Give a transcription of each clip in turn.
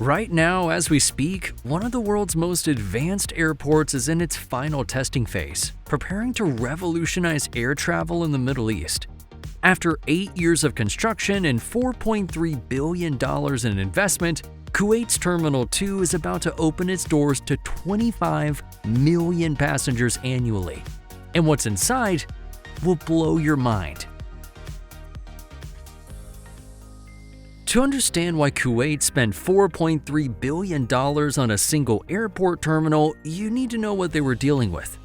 Right now, as we speak, one of the world's most advanced airports is in its final testing phase, preparing to revolutionize air travel in the Middle East. After 8 years of construction and $4.3 billion in investment, Kuwait's Terminal 2 is about to open its doors to 25 million passengers annually. And what's inside will blow your mind. To understand why Kuwait spent $4.3 billion on a single airport terminal, you need to know what they were dealing with.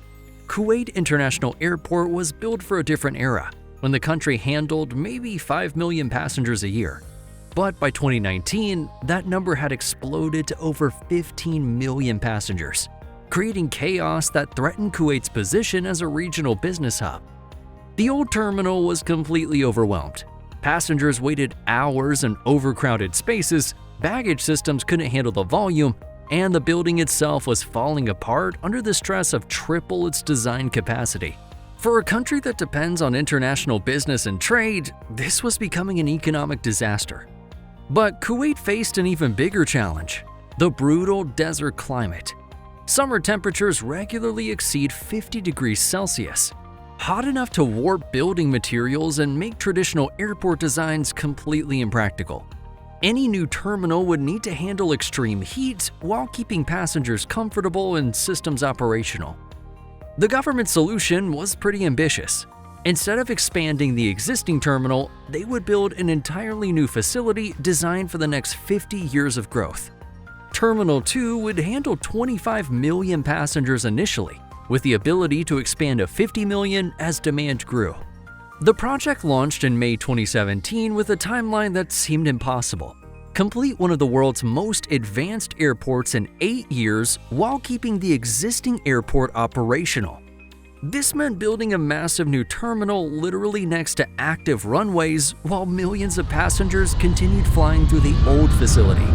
Kuwait International Airport was built for a different era, when the country handled maybe 5 million passengers a year. But by 2019, that number had exploded to over 15 million passengers, creating chaos that threatened Kuwait's position as a regional business hub. The old terminal was completely overwhelmed. Passengers waited hours in overcrowded spaces, baggage systems couldn't handle the volume, and the building itself was falling apart under the stress of triple its design capacity. For a country that depends on international business and trade, this was becoming an economic disaster. But Kuwait faced an even bigger challenge: the brutal desert climate. Summer temperatures regularly exceed 50 degrees Celsius, hot enough to warp building materials and make traditional airport designs completely impractical. Any new terminal would need to handle extreme heat while keeping passengers comfortable and systems operational. The government solution was pretty ambitious. Instead of expanding the existing terminal, they would build an entirely new facility designed for the next 50 years of growth. Terminal 2 would handle 25 million passengers initially, with the ability to expand to 50 million as demand grew. The project launched in May 2017 with a timeline that seemed impossible: complete one of the world's most advanced airports in 8 years while keeping the existing airport operational. This meant building a massive new terminal literally next to active runways while millions of passengers continued flying through the old facility.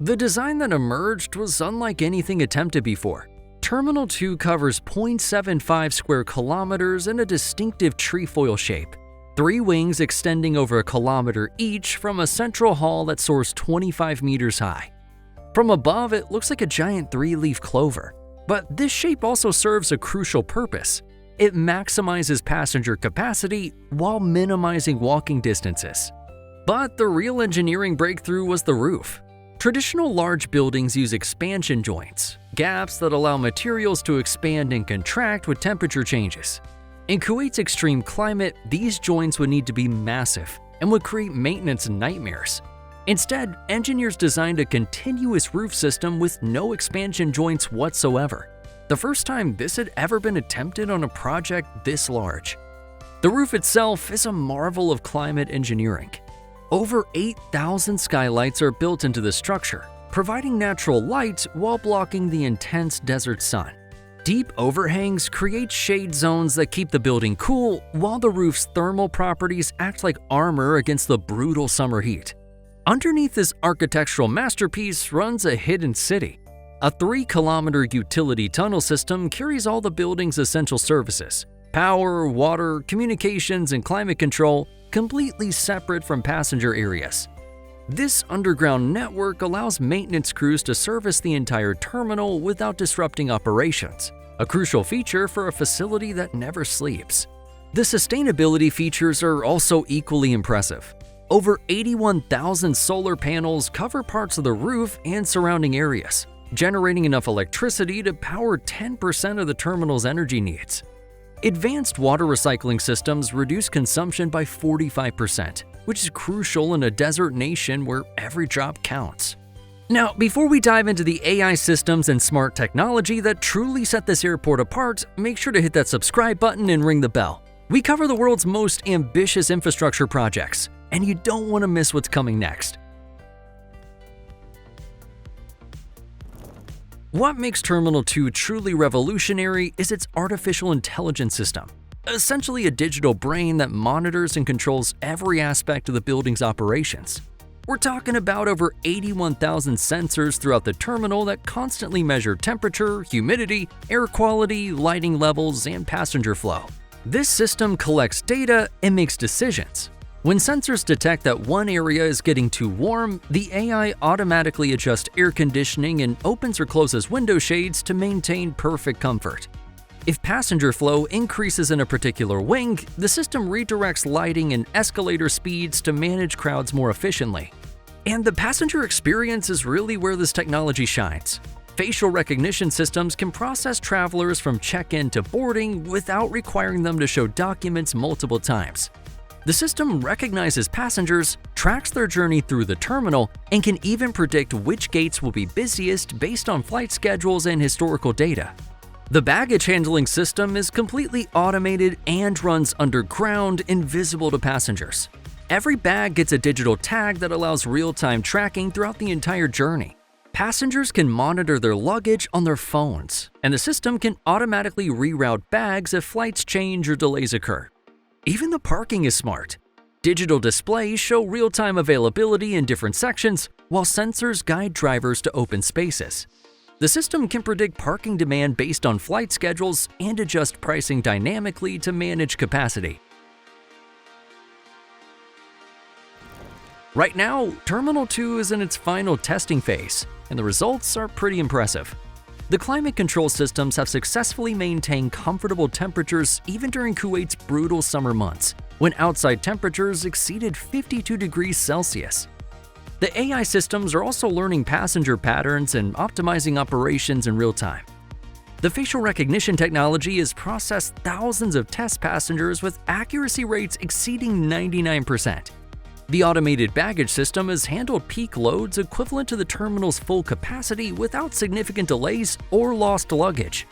The design that emerged was unlike anything attempted before. Terminal 2 covers 0.75 square kilometers in a distinctive trefoil shape, 3 wings extending over a kilometer each from a central hall that soars 25 meters high. From above, it looks like a giant 3-leaf clover. But this shape also serves a crucial purpose. It maximizes passenger capacity while minimizing walking distances. But the real engineering breakthrough was the roof. Traditional large buildings use expansion joints, gaps that allow materials to expand and contract with temperature changes. In Kuwait's extreme climate, these joints would need to be massive and would create maintenance nightmares. Instead, engineers designed a continuous roof system with no expansion joints whatsoever, the first time this had ever been attempted on a project this large. The roof itself is a marvel of climate engineering. Over 8,000 skylights are built into the structure, providing natural light while blocking the intense desert sun. Deep overhangs create shade zones that keep the building cool, while the roof's thermal properties act like armor against the brutal summer heat. Underneath this architectural masterpiece runs a hidden city. A 3-kilometer utility tunnel system carries all the building's essential services: power, water, communications, and climate control, completely separate from passenger areas. This underground network allows maintenance crews to service the entire terminal without disrupting operations, a crucial feature for a facility that never sleeps. The sustainability features are also equally impressive. Over 81,000 solar panels cover parts of the roof and surrounding areas, generating enough electricity to power 10% of the terminal's energy needs. Advanced water recycling systems reduce consumption by 45%, which is crucial in a desert nation where every drop counts. Now, before we dive into the AI systems and smart technology that truly set this airport apart, make sure to hit that subscribe button and ring the bell. We cover the world's most ambitious infrastructure projects, and you don't want to miss what's coming next. What makes Terminal 2 truly revolutionary is its artificial intelligence system, essentially a digital brain that monitors and controls every aspect of the building's operations. We're talking about over 81,000 sensors throughout the terminal that constantly measure temperature, humidity, air quality, lighting levels, and passenger flow. This system collects data and makes decisions. When sensors detect that one area is getting too warm, the AI automatically adjusts air conditioning and opens or closes window shades to maintain perfect comfort. If passenger flow increases in a particular wing, the system redirects lighting and escalator speeds to manage crowds more efficiently. And the passenger experience is really where this technology shines. Facial recognition systems can process travelers from check-in to boarding without requiring them to show documents multiple times. The system recognizes passengers, tracks their journey through the terminal, and can even predict which gates will be busiest based on flight schedules and historical data. The baggage handling system is completely automated and runs underground, invisible to passengers. Every bag gets a digital tag that allows real-time tracking throughout the entire journey. Passengers can monitor their luggage on their phones, and the system can automatically reroute bags if flights change or delays occur. Even the parking is smart. Digital displays show real-time availability in different sections, while sensors guide drivers to open spaces. The system can predict parking demand based on flight schedules and adjust pricing dynamically to manage capacity. Right now, Terminal 2 is in its final testing phase, and the results are pretty impressive. The climate control systems have successfully maintained comfortable temperatures even during Kuwait's brutal summer months, when outside temperatures exceeded 52 degrees Celsius. The AI systems are also learning passenger patterns and optimizing operations in real time. The facial recognition technology has processed thousands of test passengers with accuracy rates exceeding 99%. The automated baggage system has handled peak loads equivalent to the terminal's full capacity without significant delays or lost luggage.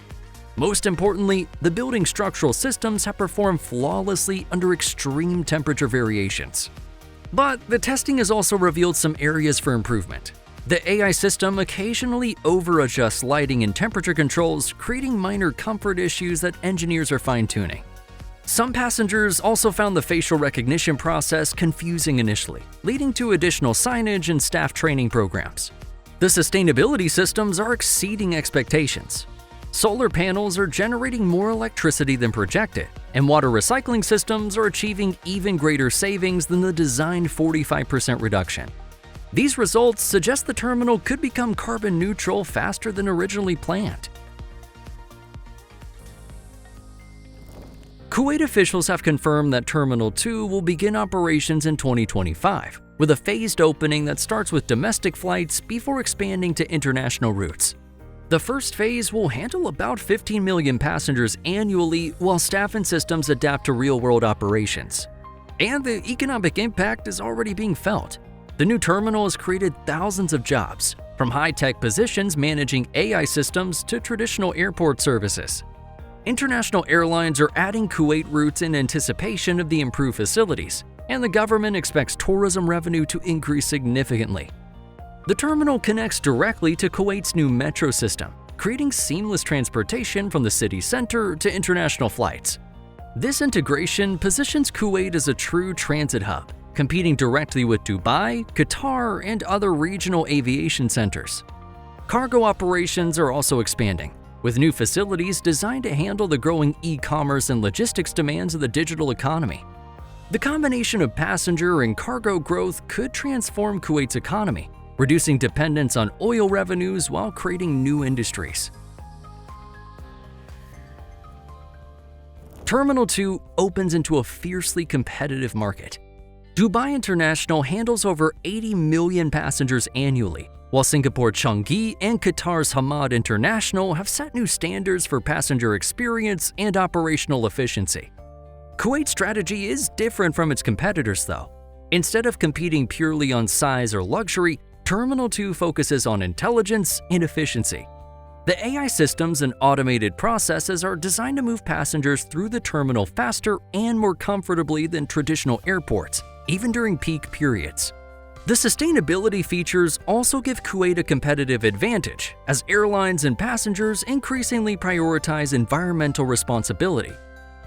Most importantly, the building structural systems have performed flawlessly under extreme temperature variations. But the testing has also revealed some areas for improvement. The AI system occasionally over-adjusts lighting and temperature controls, creating minor comfort issues that engineers are fine-tuning. Some passengers also found the facial recognition process confusing initially, leading to additional signage and staff training programs. The sustainability systems are exceeding expectations. Solar panels are generating more electricity than projected, and water recycling systems are achieving even greater savings than the designed 45% reduction. These results suggest the terminal could become carbon neutral faster than originally planned. Kuwait officials have confirmed that Terminal 2 will begin operations in 2025, with a phased opening that starts with domestic flights before expanding to international routes. The first phase will handle about 15 million passengers annually while staff and systems adapt to real-world operations. And the economic impact is already being felt. The new terminal has created thousands of jobs, from high-tech positions managing AI systems to traditional airport services. International airlines are adding Kuwait routes in anticipation of the improved facilities, and the government expects tourism revenue to increase significantly. The terminal connects directly to Kuwait's new metro system, creating seamless transportation from the city center to international flights. This integration positions Kuwait as a true transit hub, competing directly with Dubai, Qatar, and other regional aviation centers. Cargo operations are also expanding, with new facilities designed to handle the growing e-commerce and logistics demands of the digital economy. The combination of passenger and cargo growth could transform Kuwait's economy, reducing dependence on oil revenues while creating new industries. Terminal 2 opens into a fiercely competitive market. Dubai International handles over 80 million passengers annually, while Singapore Changi and Qatar's Hamad International have set new standards for passenger experience and operational efficiency. Kuwait's strategy is different from its competitors, though. Instead of competing purely on size or luxury, Terminal 2 focuses on intelligence and efficiency. The AI systems and automated processes are designed to move passengers through the terminal faster and more comfortably than traditional airports, even during peak periods. The sustainability features also give Kuwait a competitive advantage, as airlines and passengers increasingly prioritize environmental responsibility.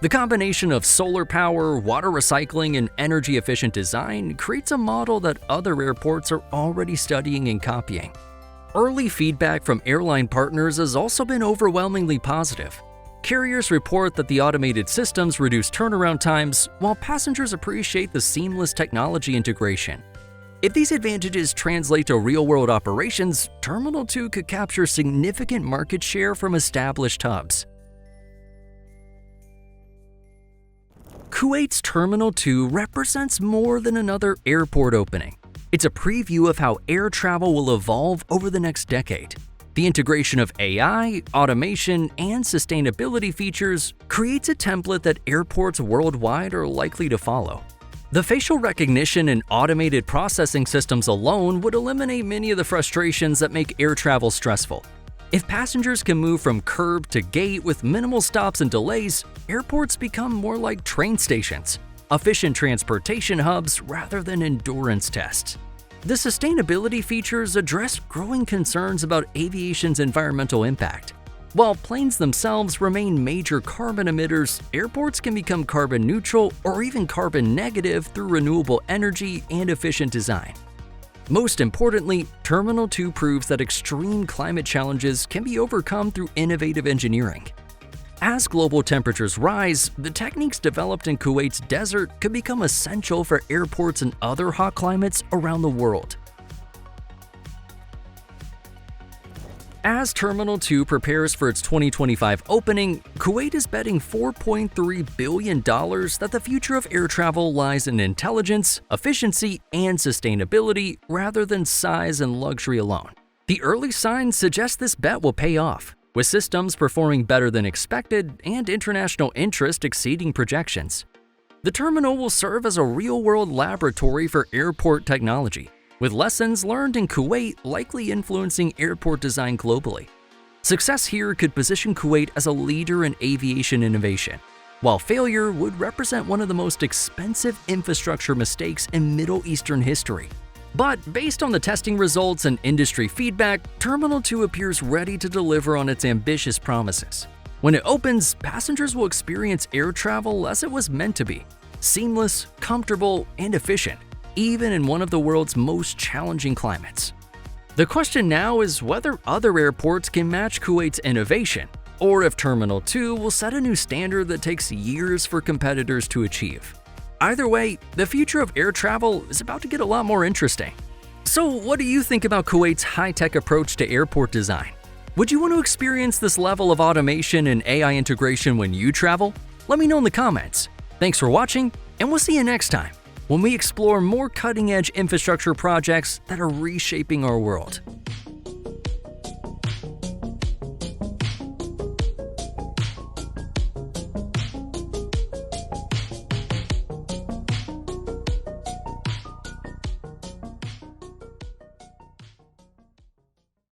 The combination of solar power, water recycling, and energy-efficient design creates a model that other airports are already studying and copying. Early feedback from airline partners has also been overwhelmingly positive. Carriers report that the automated systems reduce turnaround times, while passengers appreciate the seamless technology integration. If these advantages translate to real-world operations, Terminal 2 could capture significant market share from established hubs. Kuwait's Terminal 2 represents more than another airport opening. It's a preview of how air travel will evolve over the next decade. The integration of AI, automation, and sustainability features creates a template that airports worldwide are likely to follow. The facial recognition and automated processing systems alone would eliminate many of the frustrations that make air travel stressful. If passengers can move from curb to gate with minimal stops and delays, airports become more like train stations, efficient transportation hubs rather than endurance tests. The sustainability features address growing concerns about aviation's environmental impact. While planes themselves remain major carbon emitters, airports can become carbon neutral or even carbon negative through renewable energy and efficient design. Most importantly, Terminal 2 proves that extreme climate challenges can be overcome through innovative engineering. As global temperatures rise, the techniques developed in Kuwait's desert could become essential for airports in other hot climates around the world. As Terminal 2 prepares for its 2025 opening, Kuwait is betting $4.3 billion that the future of air travel lies in intelligence, efficiency, and sustainability rather than size and luxury alone. The early signs suggest this bet will pay off, with systems performing better than expected and international interest exceeding projections. The terminal will serve as a real-world laboratory for airport technology, with lessons learned in Kuwait likely influencing airport design globally. Success here could position Kuwait as a leader in aviation innovation, while failure would represent one of the most expensive infrastructure mistakes in Middle Eastern history. But based on the testing results and industry feedback, Terminal 2 appears ready to deliver on its ambitious promises. When it opens, passengers will experience air travel as it was meant to be: seamless, comfortable, and efficient, even in one of the world's most challenging climates. The question now is whether other airports can match Kuwait's innovation, or if Terminal 2 will set a new standard that takes years for competitors to achieve. Either way, the future of air travel is about to get a lot more interesting. So what do you think about Kuwait's high-tech approach to airport design? Would you want to experience this level of automation and AI integration when you travel? Let me know in the comments. Thanks for watching, and we'll see you next time when we explore more cutting-edge infrastructure projects that are reshaping our world.